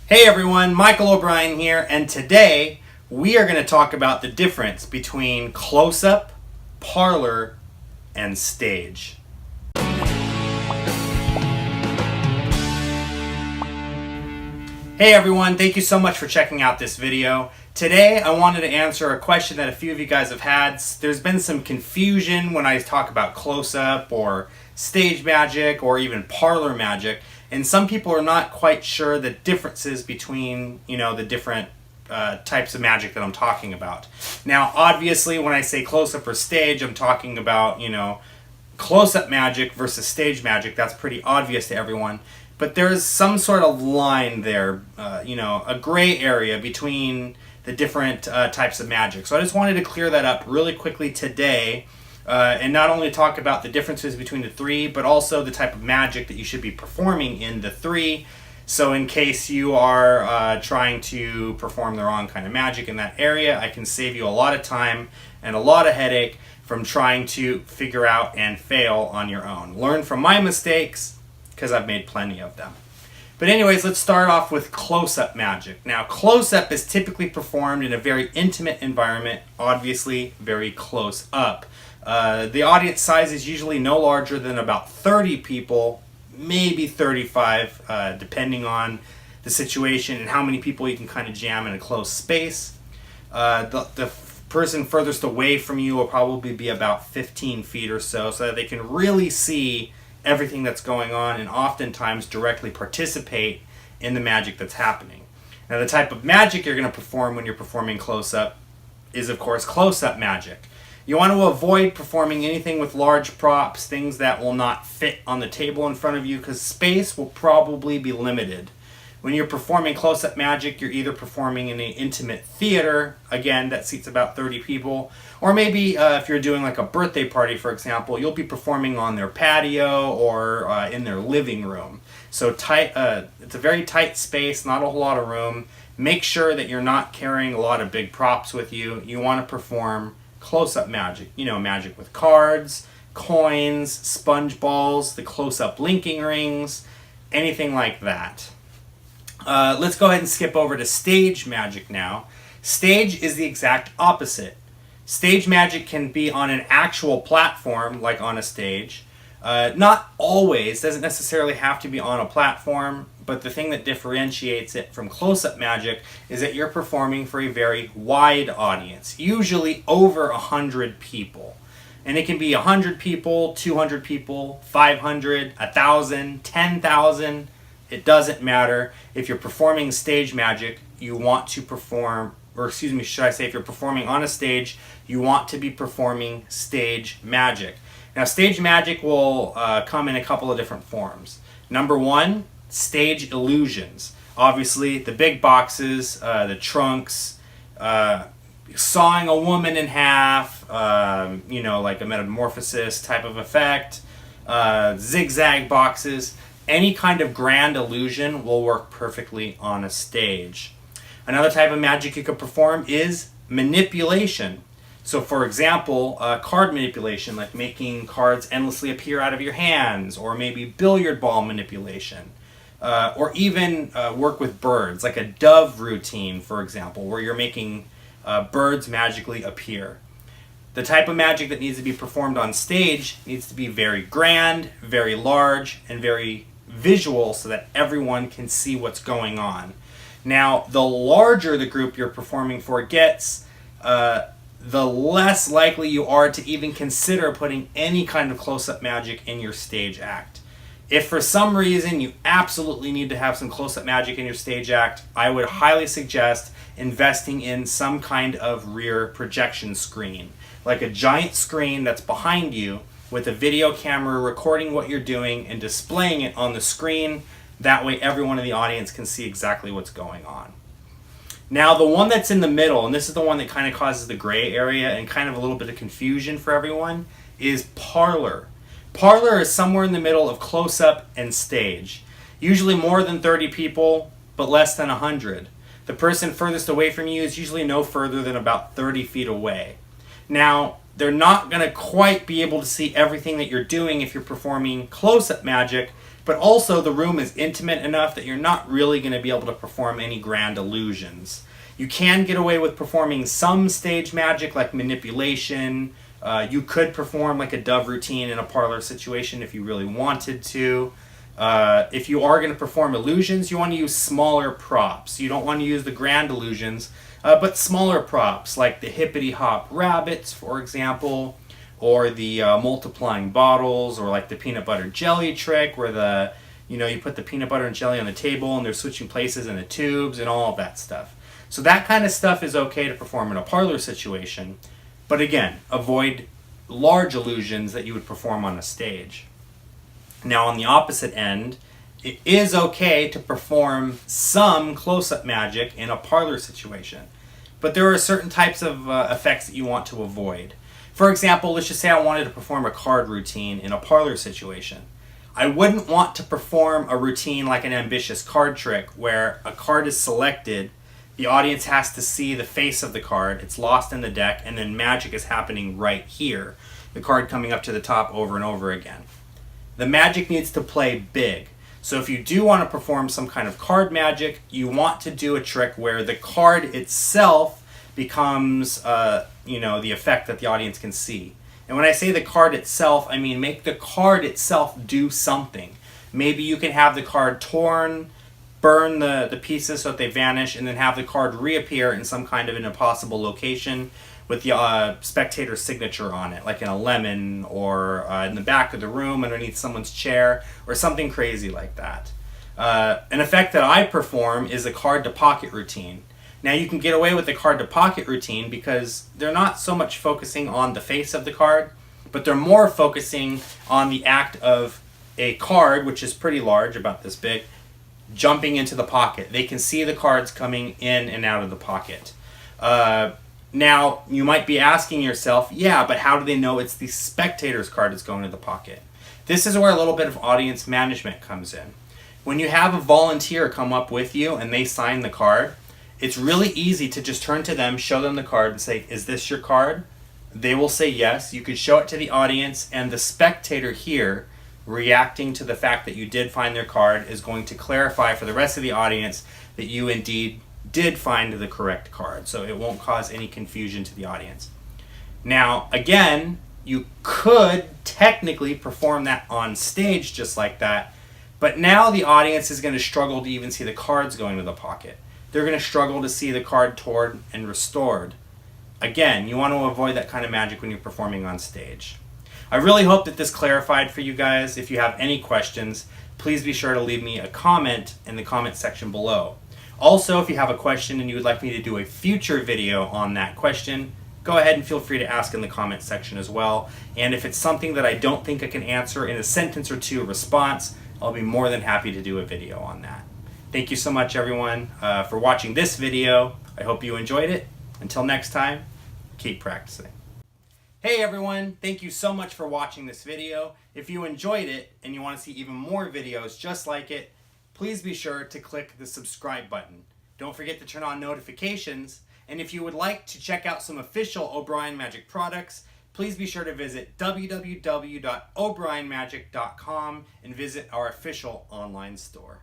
Hey everyone, Michael O'Brien here, and today we are going to talk about the difference between close-up, parlor, and stage. Hey everyone, thank you so much for checking out this video. Today I wanted to answer a question that a few of you guys have had. There's been some confusion when I talk about close-up or stage magic or even parlor magic. And some people are not quite sure the differences between, the different types of magic that I'm talking about. Now, obviously, when I say close-up or stage, I'm talking about, close-up magic versus stage magic. That's pretty obvious to everyone. But there's some sort of line there, a gray area between the different types of magic. So I just wanted to clear that up really quickly today. And not only talk about the differences between the three, but also the type of magic that you should be performing in the three. So in case you are trying to perform the wrong kind of magic in that area, I can save you a lot of time and a lot of headache from trying to figure out and fail on your own. Learn from my mistakes, because I've made plenty of them. But anyways, let's start off with close-up magic. Now, close-up is typically performed in a very intimate environment, obviously very close up. The audience size is usually no larger than about 30 people, maybe 35, depending on the situation and how many people you can kind of jam in a close space. The person furthest away from you will probably be about 15 feet or so that they can really see everything that's going on and oftentimes directly participate in the magic that's happening. Now, the type of magic you're going to perform when you're performing close-up is, of course, close-up magic. You want to avoid performing anything with large props, things that will not fit on the table in front of you, because space will probably be limited. When you're performing close-up magic, you're either performing in an intimate theater, again, that seats about 30 people, or maybe if you're doing like a birthday party, for example, you'll be performing on their patio or in their living room. So tight, it's a very tight space, not a whole lot of room. Make sure that you're not carrying a lot of big props with you. You want to perform close-up magic, magic with cards, coins, sponge balls, the close-up linking rings, anything like that. Let's go ahead and skip over to stage magic now. Stage is the exact opposite. Stage magic can be on an actual platform, like on a stage. Not always, doesn't necessarily have to be on a platform, but the thing that differentiates it from close-up magic is that you're performing for a very wide audience, usually over 100 people. And it can be 100 people, 200 people, 500, 1,000, 10,000. It doesn't matter. If you're performing stage magic, you want to perform, if you're performing on a stage, you want to be performing stage magic. Now, stage magic will come in a couple of different forms. Number one, stage illusions. Obviously, the big boxes, the trunks, sawing a woman in half, like a metamorphosis type of effect, zigzag boxes. Any kind of grand illusion will work perfectly on a stage. Another type of magic you could perform is manipulation. So, for example, card manipulation, like making cards endlessly appear out of your hands, or maybe billiard ball manipulation, or even work with birds, like a dove routine, for example, where you're making birds magically appear. The type of magic that needs to be performed on stage needs to be very grand, very large, and very visual so that everyone can see what's going on. Now, the larger the group you're performing for gets, the less likely you are to even consider putting any kind of close-up magic in your stage act. If for some reason you absolutely need to have some close-up magic in your stage act, I would highly suggest investing in some kind of rear projection screen, like a giant screen that's behind you with a video camera recording what you're doing and displaying it on the screen. That way everyone in the audience can see exactly what's going on. Now, the one that's in the middle, and this is the one that kind of causes the gray area and kind of a little bit of confusion for everyone, is parlor. Parlor is somewhere in the middle of close-up and stage. Usually more than 30 people, but less than 100. The person furthest away from you is usually no further than about 30 feet away. Now, they're not going to quite be able to see everything that you're doing if you're performing close-up magic, but also the room is intimate enough that you're not really going to be able to perform any grand illusions. You can get away with performing some stage magic like manipulation. You could perform like a dove routine in a parlor situation if you really wanted to. If you are going to perform illusions, you want to use smaller props. You don't want to use the grand illusions, but smaller props like the hippity hop rabbits, for example, or the multiplying bottles, or like the peanut butter jelly trick where you put the peanut butter and jelly on the table and they're switching places in the tubes and all of that stuff. So that kind of stuff is okay to perform in a parlor situation, but again, avoid large illusions that you would perform on a stage. Now on the opposite end, it is okay to perform some close-up magic in a parlor situation, but there are certain types of effects that you want to avoid. For example, let's just say I wanted to perform a card routine in a parlor situation. I wouldn't want to perform a routine like an ambitious card trick where a card is selected, the audience has to see the face of the card, it's lost in the deck, and then magic is happening right here, the card coming up to the top over and over again. The magic needs to play big. So if you do want to perform some kind of card magic, you want to do a trick where the card itself becomes the effect that the audience can see. And when I say the card itself, I mean make the card itself do something. Maybe you can have the card torn, burn the pieces so that they vanish, and then have the card reappear in some kind of an impossible location with the spectator's signature on it, like in a lemon, or in the back of the room underneath someone's chair, or something crazy like that. An effect that I perform is a card to pocket routine. Now you can get away with the card to pocket routine because they're not so much focusing on the face of the card, but they're more focusing on the act of a card, which is pretty large, about this big, jumping into the pocket. They can see the cards coming in and out of the pocket. Now, you might be asking yourself, yeah, but how do they know it's the spectator's card that's going to the pocket? This is where a little bit of audience management comes in. When you have a volunteer come up with you and they sign the card, it's really easy to just turn to them, show them the card, and say, is this your card? They will say yes. You could show it to the audience, and the spectator here, reacting to the fact that you did find their card, is going to clarify for the rest of the audience that you indeed did find the correct card. So it won't cause any confusion to the audience. Now, again, you could technically perform that on stage just like that, but now the audience is going to struggle to even see the cards going to the pocket. They're going to struggle to see the card torn and restored. Again, you want to avoid that kind of magic when you're performing on stage. I really hope that this clarified for you guys. If you have any questions, please be sure to leave me a comment in the comment section below. Also, if you have a question and you would like me to do a future video on that question, go ahead and feel free to ask in the comment section as well. And if it's something that I don't think I can answer in a sentence or two response, I'll be more than happy to do a video on that. Thank you so much, everyone, for watching this video. I hope you enjoyed it. Until next time, keep practicing. Hey everyone, thank you so much for watching this video. If you enjoyed it and you want to see even more videos just like it, please be sure to click the subscribe button. Don't forget to turn on notifications, and if you would like to check out some official O'Brien Magic products, please be sure to visit www.obrienmagic.com and visit our official online store.